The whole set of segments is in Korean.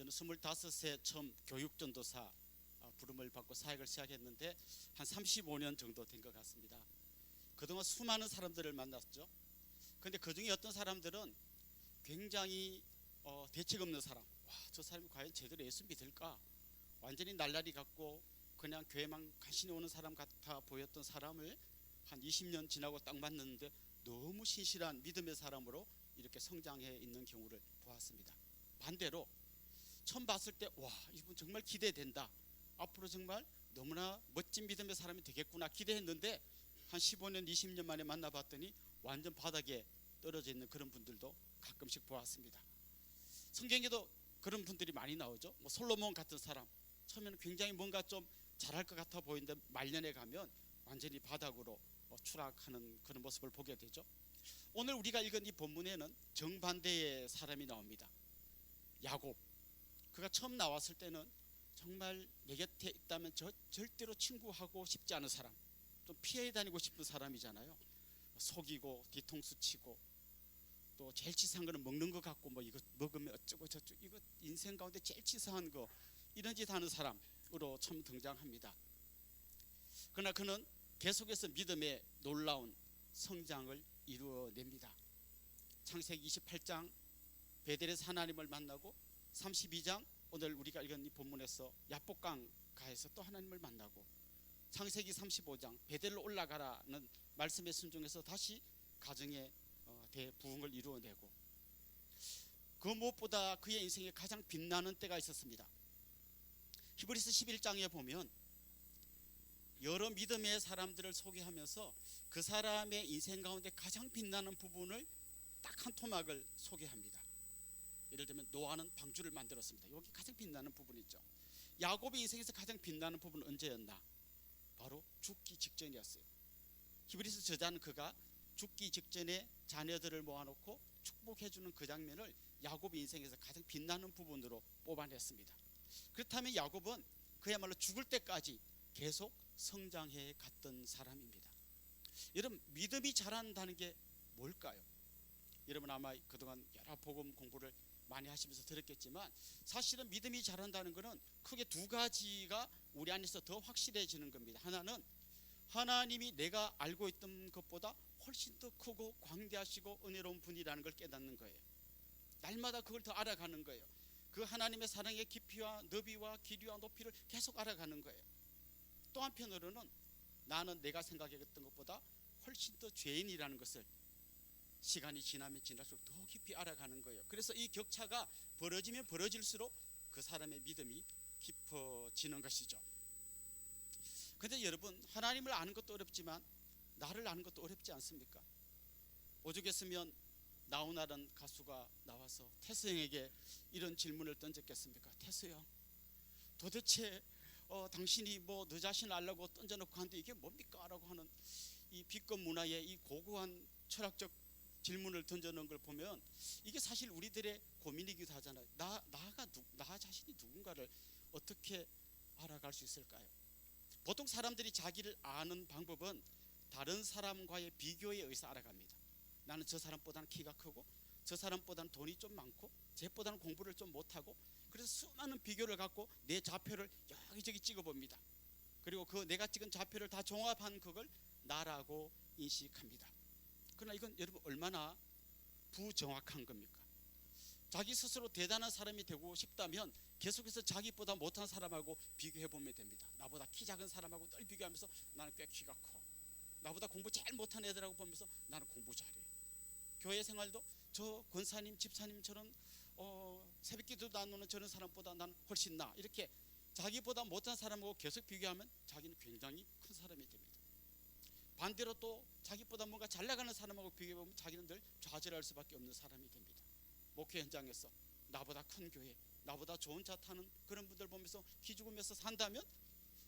저는 25세 처음 교육전도사 부름을 받고 사역을 시작했는데 한 35년 정도 된 것 같습니다. 그동안 수많은 사람들을 만났죠. 그런데 그중에 어떤 사람들은 굉장히 대책 없는 사람, 저 사람이 과연 제대로 예수 믿을까, 완전히 날라리 같고 그냥 교회만 간신히 오는 사람 같아 보였던 사람을 한 20년 지나고 딱 만났는데 너무 신실한 믿음의 사람으로 이렇게 성장해 있는 경우를 보았습니다. 반대로 처음 봤을 때 이분 정말 기대된다, 앞으로 정말 너무나 멋진 믿음의 사람이 되겠구나 기대했는데 한 15년 20년 만에 만나봤더니 완전 바닥에 떨어져 있는 그런 분들도 가끔씩 보았습니다. 성경에도 그런 분들이 많이 나오죠. 솔로몬 같은 사람, 처음에는 굉장히 뭔가 좀 잘할 것 같아 보이는데 말년에 가면 완전히 바닥으로 추락하는 그런 모습을 보게 되죠. 오늘 우리가 읽은 이 본문에는 정반대의 사람이 나옵니다. 야곱. 그가 처음 나왔을 때는 정말 내 곁에 있다면 절대로 친구하고 싶지 않은 사람, 좀 피해 다니고 싶은 사람이잖아요. 속이고 뒤통수 치고 또 제일 치사한 거는 먹는 것 같고 이거 먹으면 어쩌고 저쩌고, 이거 인생 가운데 제일 치사한 거, 이런 짓 하는 사람으로 처음 등장합니다. 그러나 그는 계속해서 믿음의 놀라운 성장을 이루어냅니다. 창세기 28장 베델에서 하나님을 만나고 32장 오늘 우리가 읽은 이 본문에서 야복강가에서 또 하나님을 만나고 창세기 35장 베델로 올라가라는 말씀에 순종해서 다시 가정의 대부흥을 이루어내고, 그 무엇보다 그의 인생에 가장 빛나는 때가 있었습니다. 히브리서 11장에 보면 여러 믿음의 사람들을 소개하면서 그 사람의 인생 가운데 가장 빛나는 부분을 딱 한 토막을 소개합니다. 예를 들면 노아는 방주를 만들었습니다. 여기 가장 빛나는 부분이죠. 야곱의 인생에서 가장 빛나는 부분은 언제였나? 바로 죽기 직전이었어요. 히브리서 저자는 그가 죽기 직전에 자녀들을 모아놓고 축복해주는 그 장면을 야곱의 인생에서 가장 빛나는 부분으로 뽑아냈습니다. 그렇다면 야곱은 그야말로 죽을 때까지 계속 성장해 갔던 사람입니다. 여러분, 믿음이 자란다는 게 뭘까요? 여러분 아마 그동안 여러 복음 공부를 많이 하시면서 들었겠지만 사실은 믿음이 자란다는 것은 크게 두 가지가 우리 안에서 더 확실해지는 겁니다. 하나는 하나님이 내가 알고 있던 것보다 훨씬 더 크고 광대하시고 은혜로운 분이라는 걸 깨닫는 거예요. 날마다 그걸 더 알아가는 거예요. 그 하나님의 사랑의 깊이와 너비와 길이와 높이를 계속 알아가는 거예요. 또 한편으로는 나는 내가 생각했던 것보다 훨씬 더 죄인이라는 것을 시간이 지나면 지날수록 더 깊이 알아가는 거예요. 그래서 이 격차가 벌어지면 벌어질수록 그 사람의 믿음이 깊어지는 것이죠. 그런데 여러분, 하나님을 아는 것도 어렵지만 나를 아는 것도 어렵지 않습니까? 오죽했으면 나훈아라는 가수가 나와서 태수 형에게 이런 질문을 던졌겠습니까? 태수 형, 도대체 당신이 너 자신을 알려고 던져놓고 하는데 이게 뭡니까? 라고 하는 이 비급 문화의 이 고고한 철학적 질문을 던져놓은 걸 보면 이게 사실 우리들의 고민이기도 하잖아요. 나 자신이 누군가를 어떻게 알아갈 수 있을까요? 보통 사람들이 자기를 아는 방법은 다른 사람과의 비교에 의해서 알아갑니다. 나는 저 사람보다는 키가 크고 저 사람보다는 돈이 좀 많고 쟤보다는 공부를 좀 못하고, 그래서 수많은 비교를 갖고 내 좌표를 여기저기 찍어봅니다. 그리고 그 내가 찍은 좌표를 다 종합한 그걸 나라고 인식합니다. 그러나 이건 여러분 얼마나 부정확한 겁니까? 자기 스스로 대단한 사람이 되고 싶다면 계속해서 자기보다 못한 사람하고 비교해보면 됩니다. 나보다 키 작은 사람하고 늘 비교하면서 나는 꽤 키가 커. 나보다 공부 제일 못한 애들하고 보면서 나는 공부 잘해. 교회 생활도 저 권사님 집사님처럼 새벽기도도 안 오는 저런 사람보다 나는 훨씬 나. 이렇게 자기보다 못한 사람하고 계속 비교하면 자기는 굉장히 큰 사람이 됩니다. 반대로 또 자기보다 뭔가 잘 나가는 사람하고 비교해보면 자기는 늘 좌절할 수밖에 없는 사람이 됩니다. 목회 현장에서 나보다 큰 교회, 나보다 좋은 차 타는 그런 분들 보면서 기죽으면서 산다면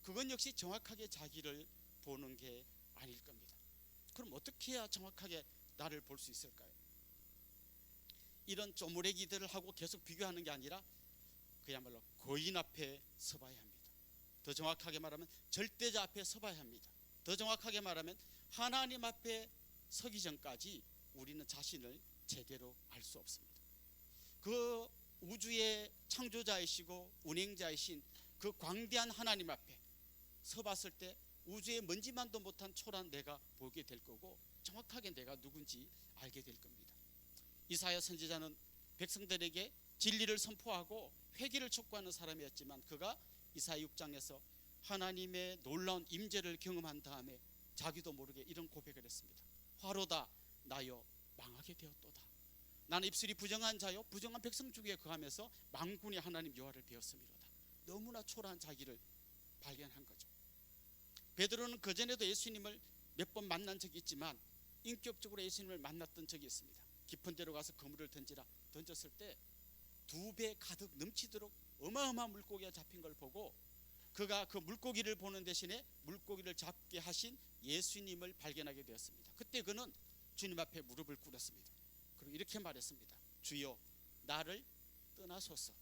그건 역시 정확하게 자기를 보는 게 아닐 겁니다. 그럼 어떻게 해야 정확하게 나를 볼 수 있을까요? 이런 쪼무레기들을 하고 계속 비교하는 게 아니라 그야말로 거인 앞에 서봐야 합니다. 더 정확하게 말하면 절대자 앞에 서봐야 합니다. 더 정확하게 말하면 하나님 앞에 서기 전까지 우리는 자신을 제대로 알 수 없습니다. 그 우주의 창조자이시고 운행자이신 그 광대한 하나님 앞에 서봤을 때 우주의 먼지만도 못한 초라한 내가 보게 될 거고, 정확하게 내가 누군지 알게 될 겁니다. 이사야 선지자는 백성들에게 진리를 선포하고 회개를 촉구하는 사람이었지만, 그가 이사야 6장에서 하나님의 놀라운 임재를 경험한 다음에 자기도 모르게 이런 고백을 했습니다. 화로다 나여 망하게 되었도다. 나는 입술이 부정한 자요 부정한 백성 중에 거하면서 만군의 하나님 여호와를 배웠음이로다. 너무나 초라한 자기를 발견한 거죠. 베드로는 그전에도 예수님을 몇 번 만난 적이 있지만 인격적으로 예수님을 만났던 적이 있습니다. 깊은 데로 가서 그물을 던졌을 때 2배 가득 넘치도록 어마어마한 물고기가 잡힌 걸 보고, 그가 그 물고기를 보는 대신에 물고기를 잡게 하신 예수님을 발견하게 되었습니다. 그때 그는 주님 앞에 무릎을 꿇었습니다. 그리고 이렇게 말했습니다. 주여 나를 떠나소서,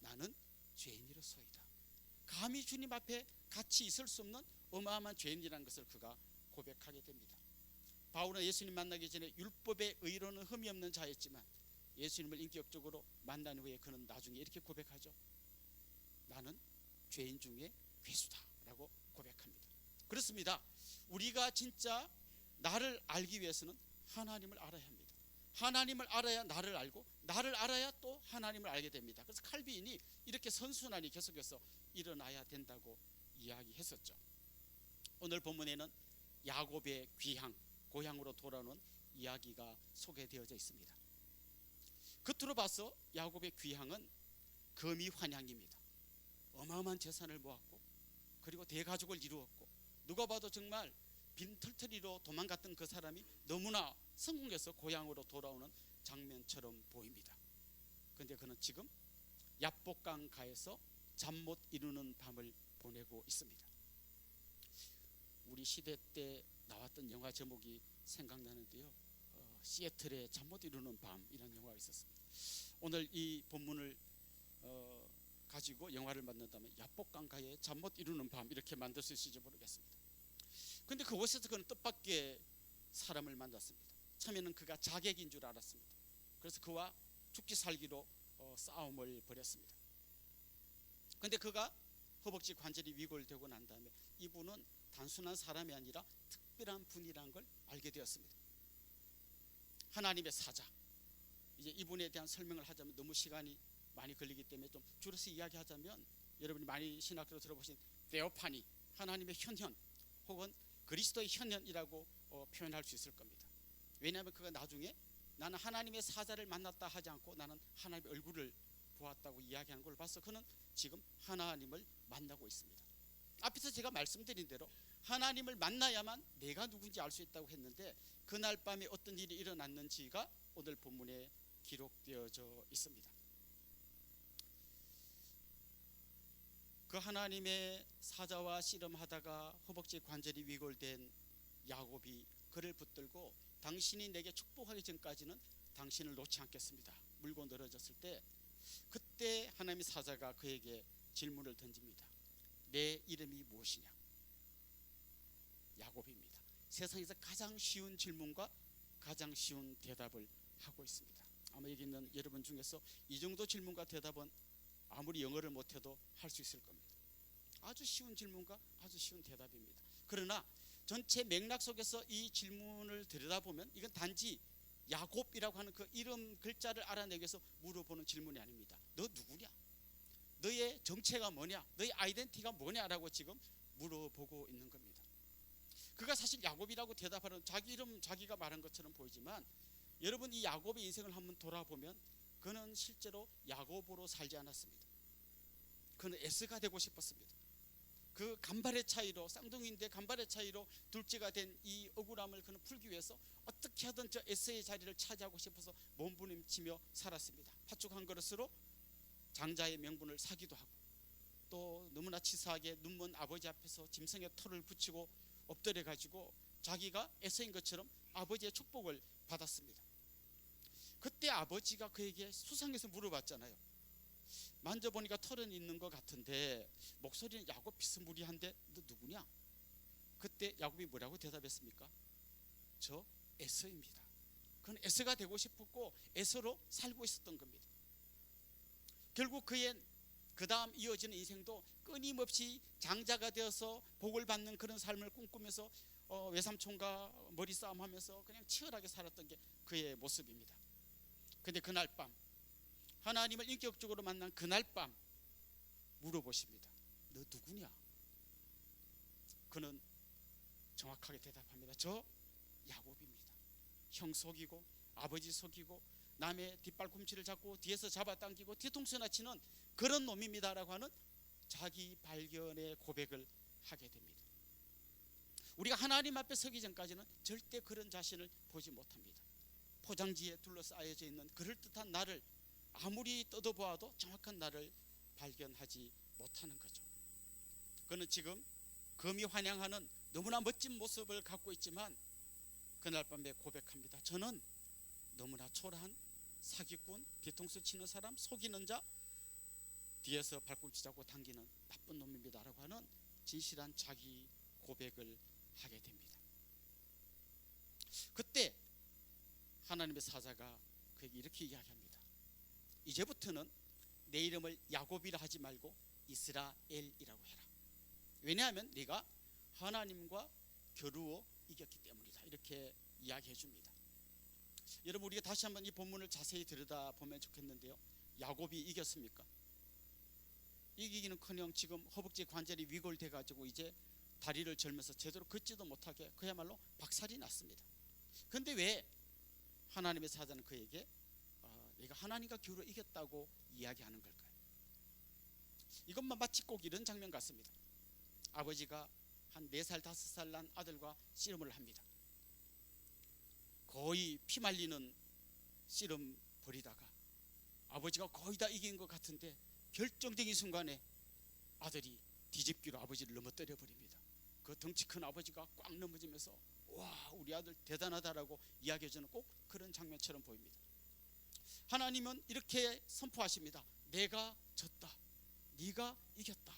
나는 죄인이로소이다. 감히 주님 앞에 같이 있을 수 없는 어마어마한 죄인이라는 것을 그가 고백하게 됩니다. 바울은 예수님 만나기 전에 율법의 의로는 흠이 없는 자였지만 예수님을 인격적으로 만난 후에 그는 나중에 이렇게 고백하죠. 나는 죄인 중에 괴수다라고 고백합니다. 그렇습니다. 우리가 진짜 나를 알기 위해서는 하나님을 알아야 합니다. 하나님을 알아야 나를 알고, 나를 알아야 또 하나님을 알게 됩니다. 그래서 칼빈이 이렇게 선순환이 계속해서 일어나야 된다고 이야기했었죠. 오늘 본문에는 야곱의 귀향, 고향으로 돌아오는 이야기가 소개되어져 있습니다. 겉으로 봐서 야곱의 귀향은 금이환향입니다. 어마어마한 재산을 모았고, 그리고 대가족을 이루었고, 누가 봐도 정말 빈털터리로 도망갔던 그 사람이 너무나 성공해서 고향으로 돌아오는 장면처럼 보입니다. 그런데 그는 지금 야복강가에서 잠 못 이루는 밤을 보내고 있습니다. 우리 시대 때 나왔던 영화 제목이 생각나는데요, 시애틀의 잠 못 이루는 밤이라는 영화가 있었습니다. 오늘 이 본문을 가지고 영화를 만든다면 야복강가에 잠 못 이루는 밤 이렇게 만들 수 있을지 모르겠습니다. 그런데 그곳에서 그는 뜻밖의 사람을 만났습니다. 처음에는 그가 자객인 줄 알았습니다. 그래서 그와 죽기 살기로 싸움을 벌였습니다. 그런데 그가 허벅지 관절이 위골되고 난 다음에 이분은 단순한 사람이 아니라 특별한 분이라는 걸 알게 되었습니다. 하나님의 사자. 이제 이분에 대한 설명을 하자면 너무 시간이 많이 걸리기 때문에 좀 줄여서 이야기하자면, 여러분이 많이 신학적으로 들어보신 데오파니, 하나님의 현현 혹은 그리스도의 현현이라고 표현할 수 있을 겁니다. 왜냐하면 그가 나중에 나는 하나님의 사자를 만났다 하지 않고 나는 하나님의 얼굴을 보았다고 이야기하는 걸 봐서 그는 지금 하나님을 만나고 있습니다. 앞에서 제가 말씀드린 대로 하나님을 만나야만 내가 누군지 알 수 있다고 했는데, 그날 밤에 어떤 일이 일어났는지가 오늘 본문에 기록되어져 있습니다. 그 하나님의 사자와 씨름하다가 허벅지 관절이 위골된 야곱이 그를 붙들고 당신이 내게 축복하기 전까지는 당신을 놓지 않겠습니다 물고 늘어졌을 때, 그때 하나님의 사자가 그에게 질문을 던집니다. 내 이름이 무엇이냐? 야곱입니다. 세상에서 가장 쉬운 질문과 가장 쉬운 대답을 하고 있습니다. 아마 여기 있는 여러분 중에서 이 정도 질문과 대답은 아무리 영어를 못해도 할 수 있을 겁니다. 아주 쉬운 질문과 아주 쉬운 대답입니다. 그러나 전체 맥락 속에서 이 질문을 들여다보면 이건 단지 야곱이라고 하는 그 이름 글자를 알아내기 위해서 물어보는 질문이 아닙니다. 너 누구냐? 너의 정체가 뭐냐? 너의 아이덴티티가 뭐냐라고 지금 물어보고 있는 겁니다. 그가 사실 야곱이라고 대답하는 자기 이름 자기가 말한 것처럼 보이지만, 여러분 이 야곱의 인생을 한번 돌아보면 그는 실제로 야곱으로 살지 않았습니다. 그는 에스가 되고 싶었습니다. 그 간발의 차이로, 쌍둥이인데 간발의 차이로 둘째가 된 이 억울함을 그는 풀기 위해서 어떻게 하든 저 에스의 자리를 차지하고 싶어서 몸부림치며 살았습니다. 팥죽 한 그릇으로 장자의 명분을 사기도 하고, 또 너무나 치사하게 눈먼 아버지 앞에서 짐승의 털을 붙이고 엎드려 가지고 자기가 에서인 것처럼 아버지의 축복을 받았습니다. 그때 아버지가 그에게 수상해서 물어봤잖아요. 만져보니까 털은 있는 것 같은데 목소리는 야곱 비스무리한데 너 누구냐? 그때 야곱이 뭐라고 대답했습니까? 저 에서입니다. 그는 에서가 되고 싶었고 에서로 살고 있었던 겁니다. 결국 그의 그 다음 이어지는 인생도 끊임없이 장자가 되어서 복을 받는 그런 삶을 꿈꾸면서 외삼촌과 머리 싸움하면서 그냥 치열하게 살았던 게 그의 모습입니다. 근데 그날 밤, 하나님을 인격적으로 만난 그날 밤 물어보십니다. 너 누구냐? 그는 정확하게 대답합니다. 저 야곱입니다. 형 속이고 아버지 속이고 남의 뒷발꿈치를 잡고 뒤에서 잡아당기고 뒤통수나 치는 그런 놈입니다라고 하는 자기 발견의 고백을 하게 됩니다. 우리가 하나님 앞에 서기 전까지는 절대 그런 자신을 보지 못합니다. 포장지에 둘러싸여져 있는 그럴듯한 나를 아무리 뜯어보아도 정확한 나를 발견하지 못하는 거죠. 그는 지금 금이 환영하는 너무나 멋진 모습을 갖고 있지만 그날 밤에 고백합니다. 저는 너무나 초라한 사기꾼, 뒤통수 치는 사람, 속이는 자, 뒤에서 발꿈치 잡고 당기는 나쁜 놈입니다 라고 하는 진실한 자기 고백을 하게 됩니다. 그때 하나님의 사자가 그에게 이렇게 이야기합니다. 이제부터는 내 이름을 야곱이라 하지 말고 이스라엘이라고 해라. 왜냐하면 네가 하나님과 겨루어 이겼기 때문이다. 이렇게 이야기해 줍니다. 여러분, 우리가 다시 한번 이 본문을 자세히 들여다보면 좋겠는데요, 야곱이 이겼습니까? 이기기는커녕 지금 허벅지 관절이 위골돼 가지고 이제 다리를 절면서 제대로 걷지도 못하게 그야말로 박살이 났습니다. 그런데 왜 하나님의 사자는 그에게 내가 하나님과 겨루어 이겼다고 이야기하는 걸까요? 이것만 마치 꼭 이런 장면 같습니다. 아버지가 한 4살 5살 난 아들과 씨름을 합니다. 거의 피 말리는 씨름 벌이다가 아버지가 거의 다 이긴 것 같은데 결정적인 순간에 아들이 뒤집기로 아버지를 넘어뜨려 버립니다. 그 덩치 큰 아버지가 꽉 넘어지면서 와, 우리 아들 대단하다라고 이야기해주는 꼭 그런 장면처럼 보입니다. 하나님은 이렇게 선포하십니다. 내가 졌다, 네가 이겼다,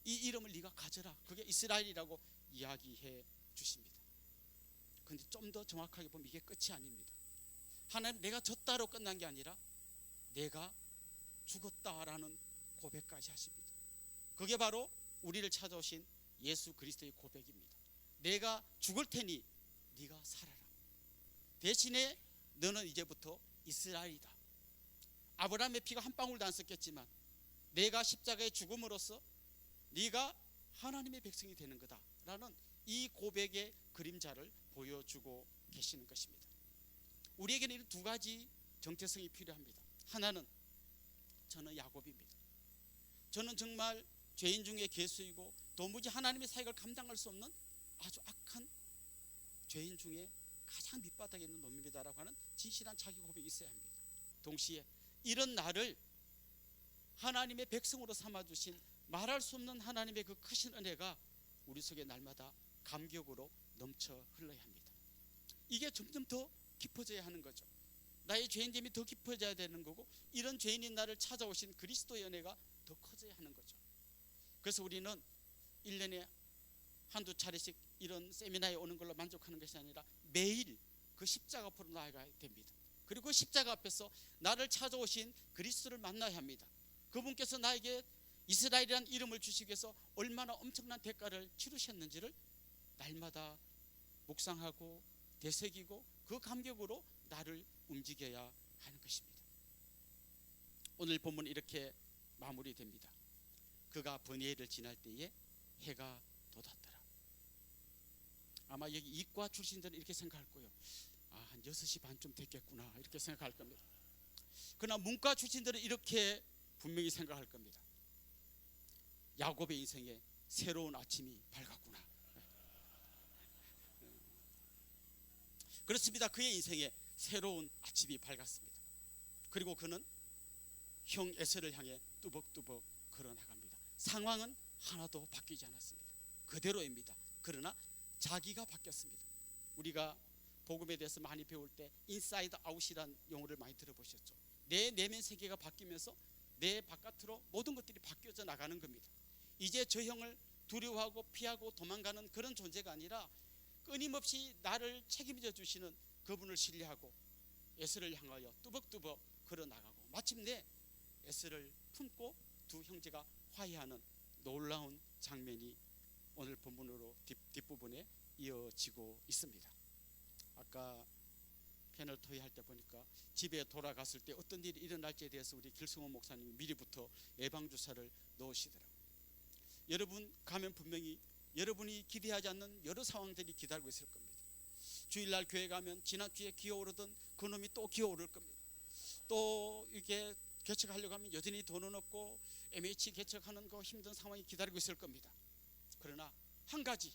이 이름을 네가 가져라. 그게 이스라엘이라고 이야기해 주십니다. 그런데 좀 더 정확하게 보면 이게 끝이 아닙니다. 하나님, 내가 졌다로 끝난 게 아니라 내가 죽었다라는 고백까지 하십니다. 그게 바로 우리를 찾아오신 예수 그리스도의 고백입니다. 내가 죽을 테니 네가 살아라. 대신에 너는 이제부터 이스라엘이다. 아브라함의 피가 한 방울도 안 섞였지만 내가 십자가에 죽음으로써 네가 하나님의 백성이 되는 거다라는 이 고백의 그림자를 보여주고 계시는 것입니다. 우리에게는 이런 두 가지 정체성이 필요합니다. 하나는 저는 야곱입니다. 저는 정말 죄인 중에 괴수이고 도무지 하나님의 사역을 감당할 수 없는 아주 악한 죄인 중에 가장 밑바닥에 있는 놈입니다라고 하는 진실한 자기 고백이 있어야 합니다. 동시에 이런 나를 하나님의 백성으로 삼아주신 말할 수 없는 하나님의 그 크신 은혜가 우리 속에 날마다 감격으로 넘쳐 흘러야 합니다. 이게 점점 더 깊어져야 하는 거죠. 나의 죄인됨이 더 깊어져야 되는 거고, 이런 죄인인 나를 찾아오신 그리스도의 은혜가 더 커져야 하는 거죠. 그래서 우리는 1년에 한두 차례씩 이런 세미나에 오는 걸로 만족하는 것이 아니라 매일 그 십자가 앞으로 나아가야 됩니다. 그리고 그 십자가 앞에서 나를 찾아오신 그리스도를 만나야 합니다. 그분께서 나에게 이스라엘이라는 이름을 주시기 위해서 얼마나 엄청난 대가를 치르셨는지를 날마다 묵상하고 되새기고 그 감격으로 나를 움직여야 하는 것입니다. 오늘 본문 이렇게 마무리됩니다. 그가 버니에를 지날 때에 해가 돋았더라. 아마 여기 이과 출신들은 이렇게 생각할 거예요. 한 6시 반쯤 됐겠구나 이렇게 생각할 겁니다. 그러나 문과 출신들은 이렇게 분명히 생각할 겁니다. 야곱의 인생에 새로운 아침이 밝았구나. 그렇습니다. 그의 인생에 새로운 아침이 밝았습니다. 그리고 그는 형 에서를 향해 뚜벅뚜벅 걸어나갑니다. 상황은 하나도 바뀌지 않았습니다. 그대로입니다. 그러나 자기가 바뀌었습니다. 우리가 복음에 대해서 많이 배울 때 인사이드 아웃이라는 용어를 많이 들어보셨죠. 내 내면 세계가 바뀌면서 내 바깥으로 모든 것들이 바뀌어져 나가는 겁니다. 이제 저 형을 두려워하고 피하고 도망가는 그런 존재가 아니라 끊임없이 나를 책임져 주시는 그분을 신뢰하고 에서를 향하여 뚜벅뚜벅 걸어나가고 마침내 S를 품고 두 형제가 화해하는 놀라운 장면이 오늘 본문으로 뒷부분에 이어지고 있습니다. 아까 패널 토의할 때 보니까 집에 돌아갔을 때 어떤 일이 일어날지에 대해서 우리 길승원 목사님이 미리부터 예방주사를 넣으시더라고요. 여러분 가면 분명히 여러분이 기대하지 않는 여러 상황들이 기다리고 있을 겁니다. 주일날 교회 가면 지난주에 기어오르던 그놈이 또 기어오를 겁니다. 또 이게 개척하려고 하면 여전히 돈은 없고 MH 개척하는 거 힘든 상황이 기다리고 있을 겁니다. 그러나 한 가지,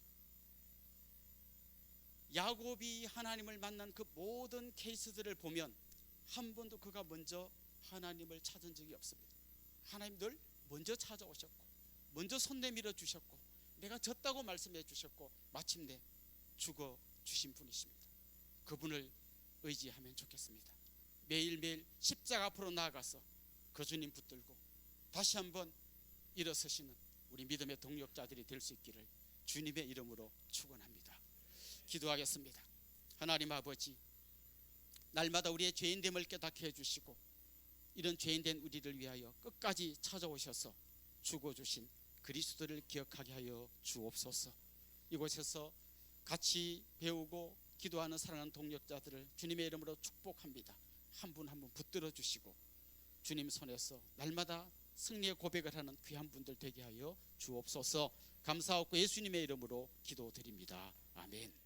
야곱이 하나님을 만난 그 모든 케이스들을 보면 한 번도 그가 먼저 하나님을 찾은 적이 없습니다. 하나님 늘 먼저 찾아오셨고 먼저 손 내밀어 주셨고 내가 졌다고 말씀해 주셨고 마침내 죽어 주신 분이십니다. 그분을 의지하면 좋겠습니다. 매일매일 십자가 앞으로 나아가서 그 주님 붙들고 다시 한번 일어서시는 우리 믿음의 동력자들이 될 수 있기를 주님의 이름으로 축원합니다. 기도하겠습니다. 하나님 아버지, 날마다 우리의 죄인됨을 깨닫게 해주시고 이런 죄인된 우리를 위하여 끝까지 찾아오셔서 죽어주신 그리스도를 기억하게 하여 주옵소서. 이곳에서 같이 배우고 기도하는 사랑하는 동력자들을 주님의 이름으로 축복합니다. 한 분 한 분 붙들어 주시고 주님 손에서 날마다 승리의 고백을 하는 귀한 분들 되게 하여 주옵소서. 감사하고 예수님의 이름으로 기도드립니다. 아멘.